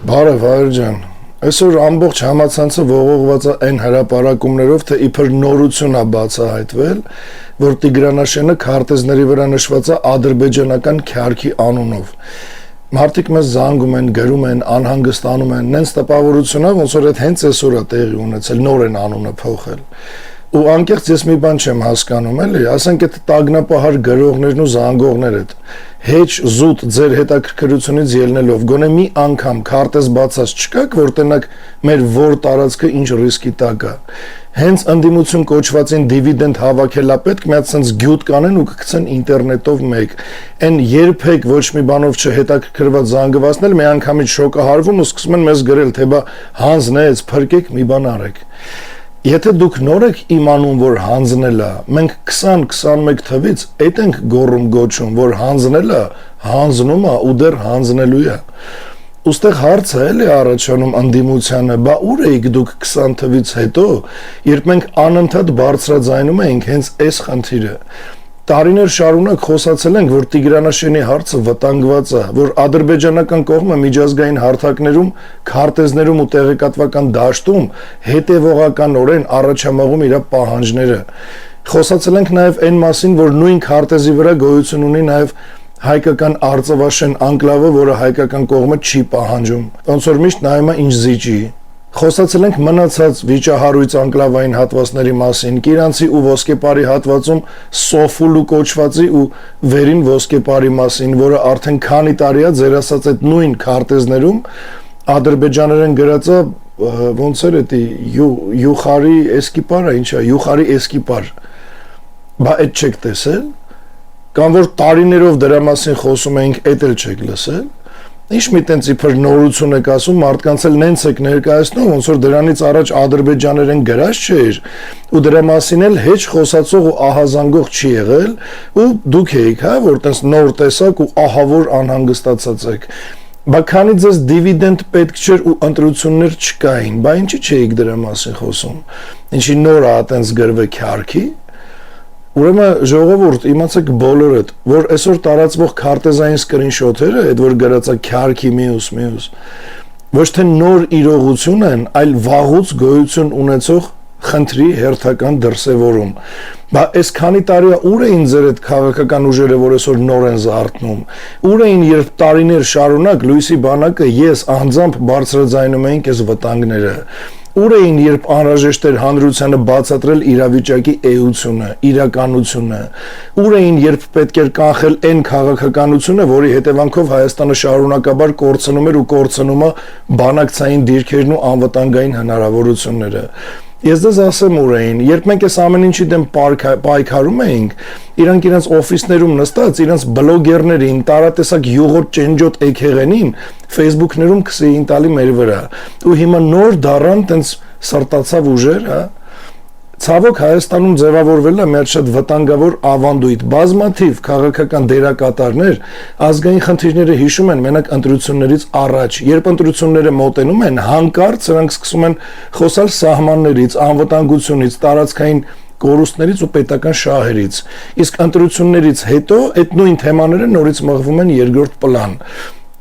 Բարև Հայր ջան, այսօր ամբողջ համացանցը ողողված է այն հրապարակումներով, թե իբր նորություն է բացահայտվել, որ Տիգրանաշենը քարտեզների վրա նշված է ադրբեջանական քյարքի անունով։ Մարդիկ մեզ զանգում են, գրում են, անհանգստանում են, նենց տպավորություն է, ոնց որ այդ հենց այսօր է տեղի ունեցել, նոր են անունը փոխել։ Ու անկեղծ ես մի բան չեմ հասկանում, էլի, ասենք այդ տագնապահար գրողներն ու զանգողները հեչ զուտ ձեր հետաքրքրությունից ելնելով գոնե մի անգամ քարտեզ բացած չկաք, որ տնակ մեր որ տարածքը ինչ ռիսկի տակ է։ Հենց ընդդիմություն կոչվածին դիվիդենդ հավաքելա պետք մի հատ sense գյուտ կանեն ու կգցեն ինտերնետով մեկ։ Այն երբեք ոչ մի բանով չհետաքրքրված զանգվածներ մի անգամից շոկահարվում ու սկսում են մեզ գրել, թե բա հանձնեց, փրկեք, մի բան արեք։ Եթե դուք նոր եք իմանում, որ հանձնել է, մենք 20-21 թվից այդ ենք գոռում գոչում, որ հանձնել է, հանձնում է ու դեռ հանձնելու է։ Ուստեղ հարցը էլի առաջանում ընդդիմությանը, բա ուր էիք դուք 20 թվից հետո, երբ մենք անընդհատ բարձրաձայնում էինք հենց այս խնդիրը։ Տարիներ շարունակ խոսացել ենք, որ Տիգրանաշենի հարցը վտանգված է, որ ադրբեջանական կողմը միջազգային հարթակներում, քարտեզներում ու տեղեկատվական դաշտում հետևողականորեն առաջամաղում իր պահանջները։ Խոսացել ենք նաև այն մասին, որ նույն քարտեզի վրա գոյություն ունի նաև հայկական արծվաշեն անկլավը, որը հայկական կողմը չի պահանջում։ Ոնց որ միշտ նայում է ինչ զիջի։ Խոսացել ենք մնացած վիճահարույց անկլավային հատվածների մասին, Կիրանցի ու Ոսկեպարի հատվածում Սոֆուլու կոչվածի ու վերին Ոսկեպարի մասին, որը արդեն քանի տարի է ձեր ասած այդ նույն քարտեզներում ադրբեջաներեն գրած է, ոնց էր դա Յուխարի Էսկիպարը, ինչ է, Յուխարի Էսկիպար։ Բա այդ չեք տեսել։ Կամ որ տարիներով դրա մասին խոսում էինք, այդ էլ չեք լսել։ Ինչ մի տենց իբր նորություն եք ասում, մարդկանց էլ նենց եք ներկայացնում, ոնց որ դրանից առաջ ադրբեջաներեն գրած չէր, ու դրա մասին էլ հեչ խոսացող ու ահազանգող չի եղել, ու դուք եք, հա, որ տենց նոր տեսակ ու ահավոր անհանգստացած եք։ Բա քանի ձեզ դիվիդենդ պետք չէր ու ընտրություններ չկային, բա ինչի չէիք դրա մասին խոսում։ Ինչի նոր է տենց գրվե քյարքի։ Ուրեմն ժողովուրդ, իմացեք բոլորդ, որ այսօր տարածվող քարտեզային սկրինշոթերը, այդ որ գրած է քյարքի մյուս, ոչ թե նոր իրողություն են, այլ վաղուց գոյություն ունեցող խնդրի հերթական դրսևորում։ Բա այս քանի տարի ուր էին ձեր այդ քաղաքական ուժերը, որ այսօր նոր են զարթնում։ Ուր էին, երբ տարիներ շարունակ Լույսի բանակը ես անձամբ բարձրաձայնում էինք այս վտանգները։ Ուր էին, երբ անհրաժեշտ էր հանրությանը բացատրել իրավիճակի էությունը, իրականությունը։ Ուր էին, երբ պետք էր կանխել այն քաղաքականությունը, որի հետևանքով Հայաստանը շարունակաբար կորցնում էր ու կորցնում է բանակցային դիրքերն ու անվտանգային հնարավորությունները։ Ես դες ասեմ ուր էին, երբ մենք այս ամեն ինչի դեմ պայքարում էինք, իրանք իրենց օֆիսներում նստած, իրենց բլոգերներին, տարատեսակ յուղոտ ճենջոտ էքեղենին Facebook-ներում քսեին տալի մեր վրա։ Ու հիմա նոր դառան տենց սրտացավ ուժեր, հա։ Ցավոք Հայաստանում ձևավորվել է մեր շատ վտանգավոր ավանդույթ, բազմաթիվ քաղաքական դերակատարներ ազգային խնդիրները հիշում են մենակ ընտրություններից առաջ, երբ ընտրությունները մոտենում են, հանկարծ սրանք սկսում են խոսալ սահմաններից, անվտանգությունից, տարածքային կորուստներից ու պետական շահերից, իսկ ընտրություններից հետո այդ նույն թեմաները նորից մղվում են երկրորդ պլան։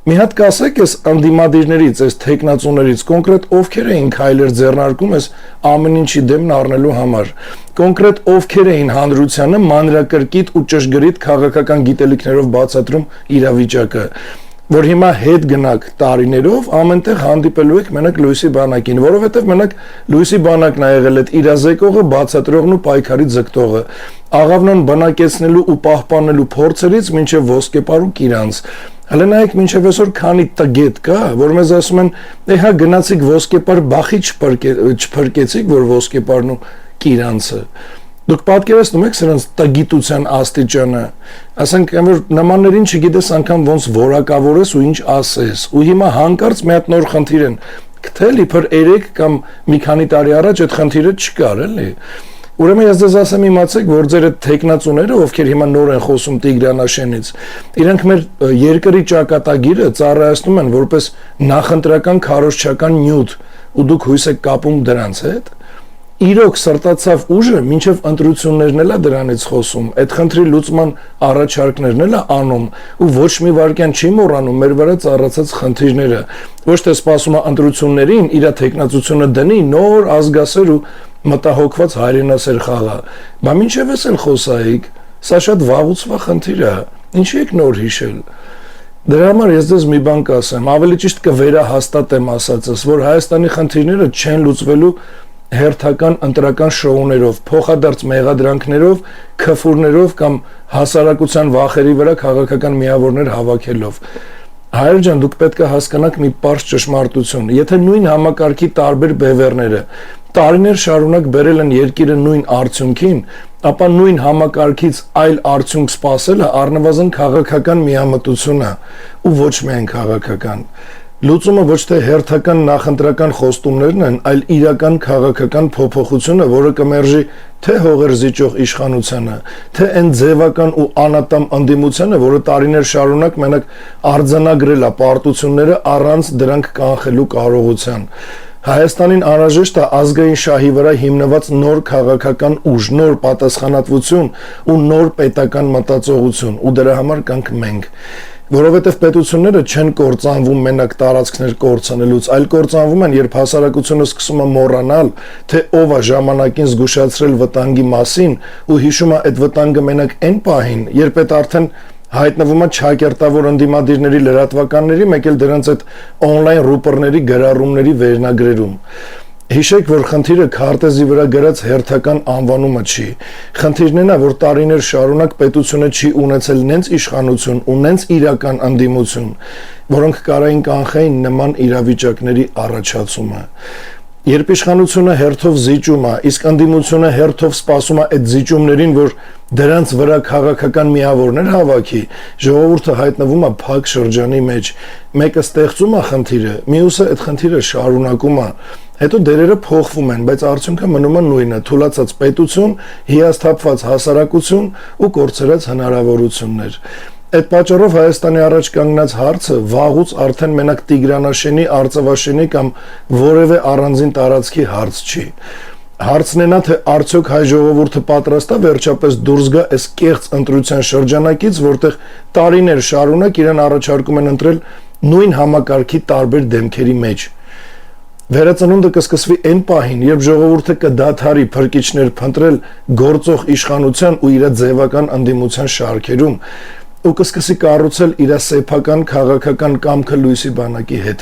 Մի հատ կասեք այս անդիմադիրներից, այս թեկնածուներից կոնկրետ ովքեր էին քայլեր ձեռնարկում այս ամեն ինչի դեմն առնելու համար, կոնկրետ ովքեր էին հանրությանը մանրակրկիտ ու ճշգրիտ քաղաքական գիտելիքներով բացատրում իրավիճակը, որ հիմա հետ գնաք տարիներով ամենտեղ հանդիպելու եք մենակ Լույսի բանակին, որովհետև մենակ Լույսի բանակն է եղել այդ իրազեկողը, բացատրողն ու պայքարի ձգտողը, աղավնոն բնակեցնելու ու պահպանելու փորձերից մինչև Ոսկեպար ու Կիրանց։ Հələ նայեք մինչև այսօր քանի տգետ կա, որ մեզ ասում են, հա գնացիք Ոսկեպար, բախի չփրկեցիք, որ Ոսկեպարն ու Կիրանցը։ Դուք պատկերացնում եք սրանց տգիտության աստիճանը, ասենք որ նմաններին չգիտես անգամ ոնց որակավորես ու ինչ ասես, ու հիմա հանկարծ մի հատ նոր խնդիր են գտել, իբր 3 կամ մի քանի տարի առաջ այդ խնդիրը չկար, էլի։ Ուրեմն ես դες ասեմ իմացեք, որ ձեր այդ թեկնածուները, ովքեր հիմա նոր են խոսում Տիգրանաշենից, իրանք մեր երկրի ճակատագիրը ծառայացնում են որպես նախընտրական քարոզչական նյութ, ու դուք հույս եք կապում դրանց հետ։ իրոք սրտացավ ուժը մինչև ընտրություններն էլա դրանից խոսում, այդ խնդրի լուծման առաջարկներն էլա անում ու ոչ մի վարքյան չի մոռանում մեր վրա ծառացած խնդիրները, ոչ թե սպասում է ընտրություններին իր թեկնածությունը դնի նոր ազգասեր ու մտահոգված հայրենասեր խաղա, բա մինչև էս էլ խոսայիք, սա շատ վաղուց խնդիր է, ինչի եք նոր հիշել։ Դրա համար ես ձեզ մի բան կասեմ, ավելի ճիշտ կվերահաստատեմ ասածս, որ Հայաստանի խնդիրները չեն լուծվելու հերթական ընտրական շոուներով, փոխադարձ մեղադրանքներով, քֆուրներով կամ հասարակության վախերի վրա քաղաքական միավորներ հավաքելով։ Հայր ջան, դուք պետք է հասկանաք մի պարզ ճշմարտություն, եթե նույն համակարգի տարբեր բևեռները տարիներ շարունակ բերել են երկիրը նույն արդյունքին, ապա նույն համակարգից այլ արդյունք սպասելը առնվազն քաղաքական միամտություն է ու ոչ միայն քաղաքական։ Լուծումը ոչ թե հերթական նախընտրական խոստումներն են, այլ իրական քաղաքական փոփոխությունը, որը կմերժի թե հողեր զիջող իշխանությանը, թե այն ձևական ու անատամ ընդդիմությանը, որը տարիներ շարունակ մենակ արձանագրել է պարտությունները առանց դրանք կանխելու կարողության։ Հայաստանին անհրաժեշտ է ազգային շահի վրա հիմնված նոր քաղաքական ուժ, նոր պատասխանատվություն ու նոր պետական մտածողություն, ու դրա համար կանք մենք։ Որովհետև պետությունները չեն կործանվում մենակ տարածքներ կորցնելուց, այլ կործանվում են, երբ հասարակությունը սկսում է մոռանալ, թե ով է ժամանակին զգուշացրել վտանգի մասին ու հիշում է այդ վտանգը մենակ այն պահին, երբ այդ արդեն հայտնվում է չակերտավոր ընդդիմադիրների լրատվականների, մեկ էլ դրանց այդ օնլայն ռուպորների գրառումների վերնագրերում։ Հիշեք, որ խնդիրը քարտեզի վրա գրած հերթական անվանումը չի։ Խնդիրն այն է, որ տարիներ շարունակ պետությունը չի ունեցել նենց իշխանություն ու նենց իրական ընդդիմություն, որոնք կարային կանխեին նման իրավիճակների առաջացումը։ Երբ իշխանությունը հերթով զիջում է, իսկ ընդդիմությունը հերթով սպասում է այդ զիջումներին, որ դրանց վրա քաղաքական միավորներ հավաքի, ժողովուրդը հայտնվում է փակ շրջանի մեջ, մեկը ստեղծում է խնդիրը, մյուսը այդ խնդիրը շարունակում է, հետո դերերը փոխվում են, բայց արդյունքը մնում է նույնը՝ թուլացած պետություն, հիասթափված հասարակություն ու կորցրած հնարավորություններ։ Այդ պատճառով Հայաստանի առաջ կանգնած հարցը վաղուց արդեն մենակ Տիգրանաշենի, Արծվաշենի կամ որևէ առանձին տարածքի հարց չի։ Հարցն է նա, թե արդյոք հայ ժողովուրդը պատրաստ է վերջապես դուրս գա այս կեղծ ընտրության շրջանակից, որտեղ տարիներ շարունակ իրեն առաջարկում են ընտրել նույն համակարգի տարբեր դեմքերի մեջ։ Վերածնունդը կսկսվի այն պահին, երբ ժողովուրդը կդադարի փրկիչներ փնտրել գործող իշխանության ու իր ձևական ընդդիմության շարքերում ու կսկսի կառուցել իր սեփական քաղաքական կամքը լույսի բանակի հետ։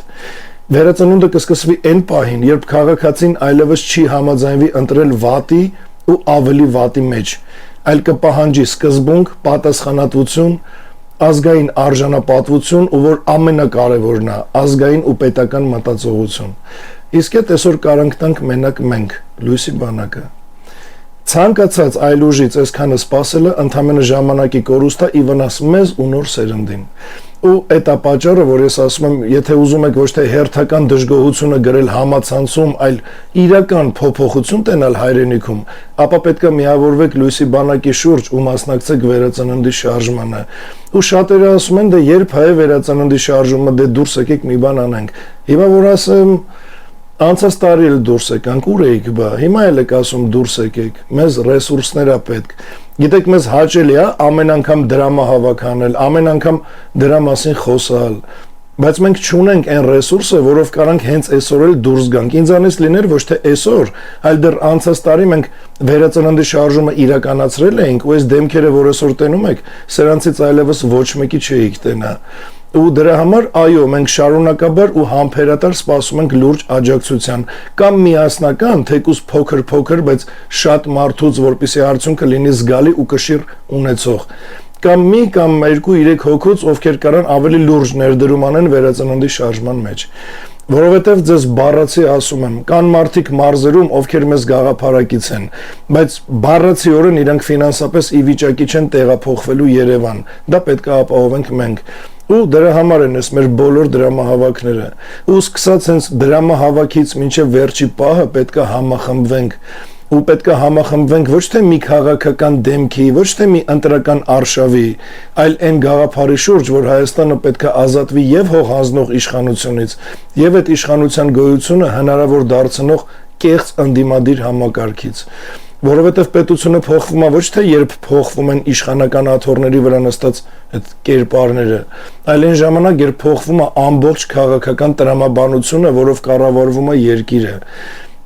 Վերածնունդը կսկսվի այն պահին, երբ քաղաքացին այլևս չի համաձայնվի ընտրել վատի ու ավելի վատի մեջ, այլ կպահանջի սկզբունք, պատասխանատվություն, ազգային արժանապատվություն ու որ ամենակարևորն է, ազգային ու պետական մտածողություն։ Իսկ այդ այսօր կարանք տանք մենակ մենք, լույսի բանակը։ Ցանկացած այլ ուժից այսքանը սпасելը ընդամենը ժամանակի կորուստ է ի վնաս մեզ ու նոր սերնդին։ Ու այդ է պատճառը, որ ես ասում եմ, եթե ուզում եք ոչ թե հերթական դժգոհությունը գրել համացանցում, այլ իրական փոփոխություն տենալ հայրենիքում, ապա պետք է միավորվեք լույսի բանակի շուրջ ու մասնակցեք վերածննդի շարժմանը։ Ու շատերը ասում են, դե երբ հայ վերածննդի շարժումը, դե դուրս եկեք մի բան անենք։ Հիմա որ ասեմ անցած տարի էլ դուրս եկանք, ուր էիք բա, հիմա էլ եք ասում դուրս եկեք, մեզ ռեսուրսներ է պետք։ Գիտեք, մեզ հաճելի է ամեն անգամ դրամահավաք անել, ամեն անգամ դրա մասին խոսալ, բայց մենք չունենք այն ռեսուրսը, որով կարանք հենց այսօր էլ դուրս գանք։ Ինձանից լիներ ոչ թե այսօր, այլ դեռ անցած տարի մենք վերածննդի շարժումը իրականացրել էինք, ու այս դեմքերը, որ այսօր տենում եք, սրանցից այլևս ոչ մեկի չէիք տենա։ Ու դրա համար այո, մենք շարունակաբար ու համբերատար սպասում ենք լուրջ աջակցության կամ միասնական, թեկուզ փոքր, բայց շատ մարդուց, որպեսզի արդյունքը լինի զգալի ու կշիռ ունեցող, կամ մի կամ 2-3 հոգուց, ովքեր կարան ավելի լուրջ ներդրում անեն վերածննդի շարժման մեջ։ Որովհետև ձեզ բառացի ասում եմ, կան մարդիկ մարզերում, ովքեր մեզ գաղափարակից են, բայց բառացիորեն իրանք ֆինանսապես ի վիճակի չեն տեղափոխվելու Երևան, դա պետք է ապահովենք մենք։ Ու դրա համար են այս մեր բոլոր դրամահավաքները։ Ու սկսած հենց դրամահավաքից մինչև վերջի պահը պետք է համախմբվենք։ Ու պետք է համախմբվենք ոչ թե մի քաղաքական դեմքի, ոչ թե մի ընտրական արշավի, այլ այն գաղափարի շուրջ, որ Հայաստանը պետք է ազատվի եւ հող հանձնող իշխանությունից, եւ այդ իշխանության գոյությունը հնարավոր դարձնող կեղծ ընդդիմադիր համակարգից։ Որովհետև պետությունը փոխվում է ոչ թե երբ փոխվում են իշխանական աթոռների վրա նստած այդ կերպարները, այլ այն ժամանակ, երբ փոխվում է ամբողջ քաղաքական տրամաբանությունը, որով կառավարվում է երկիրը։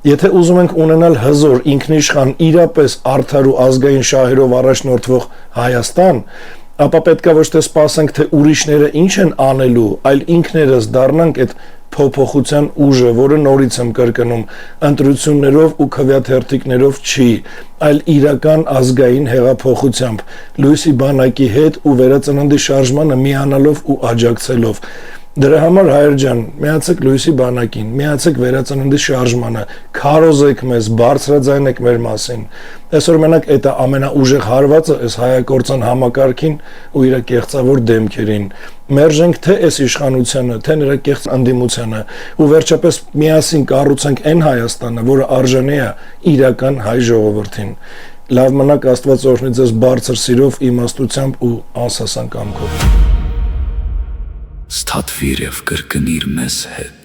Եթե ուզում ենք ունենալ հզոր, ինքնիշխան, իրապես արդար ու ազգային շահերով առաջնորդվող Հայաստան, ապա պետք է ոչ թե սպասենք, թե ուրիշները ինչ են անելու, այլ ինքներս դառնանք այդ փոփոխության ուժը, որը նորից եմ կրկնում, ընտրություններով ու քվեաթերթիկներով չի, այլ իրական ազգային հեղափոխությամբ, լույսի բանակի հետ ու վերածննդի շարժմանը միանալով ու աջակցելով։ Դրա համար հայր ջան, միացեք լույսի բանակին, միացեք վերածննդի շարժմանը, քարոզեք մեզ, բարձրաձայնեք մեր մասին։ Այսօր մենակ այդ է ամենաուժեղ հարվածը այս հայակործան համակարգին ու իր կեղծավոր դեմքերին։ Մերժենք թե այս իշխանությանը, թե նրա կեղծ ընդդիմությանը ու վերջապես միասին կառուցենք այն Հայաստանը, որը արժանի է իրական հայ ժողովրդին։ Լավ մնաք, Աստված օրհնի ձեզ բարձր սիրով, իմաստությամբ ու անսասան կամքով։ Ստատվիր եւ կրկնիր մեզ հետ։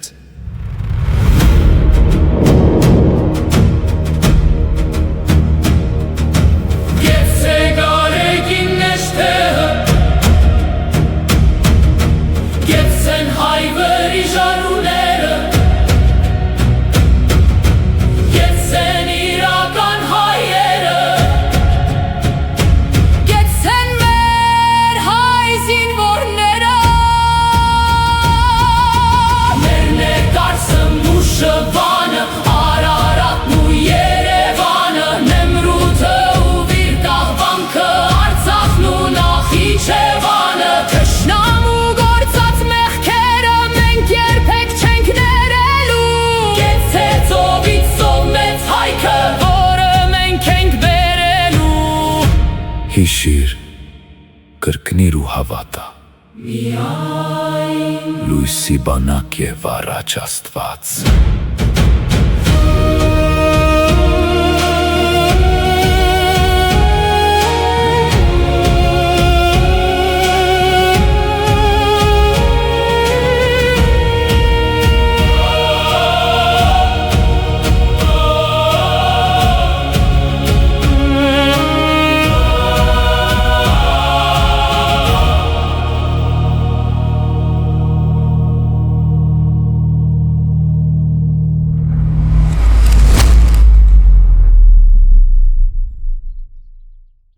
Հիշիր, կրկնիր ու հավատա, լույսի բանակ եւ առաջ Աստված։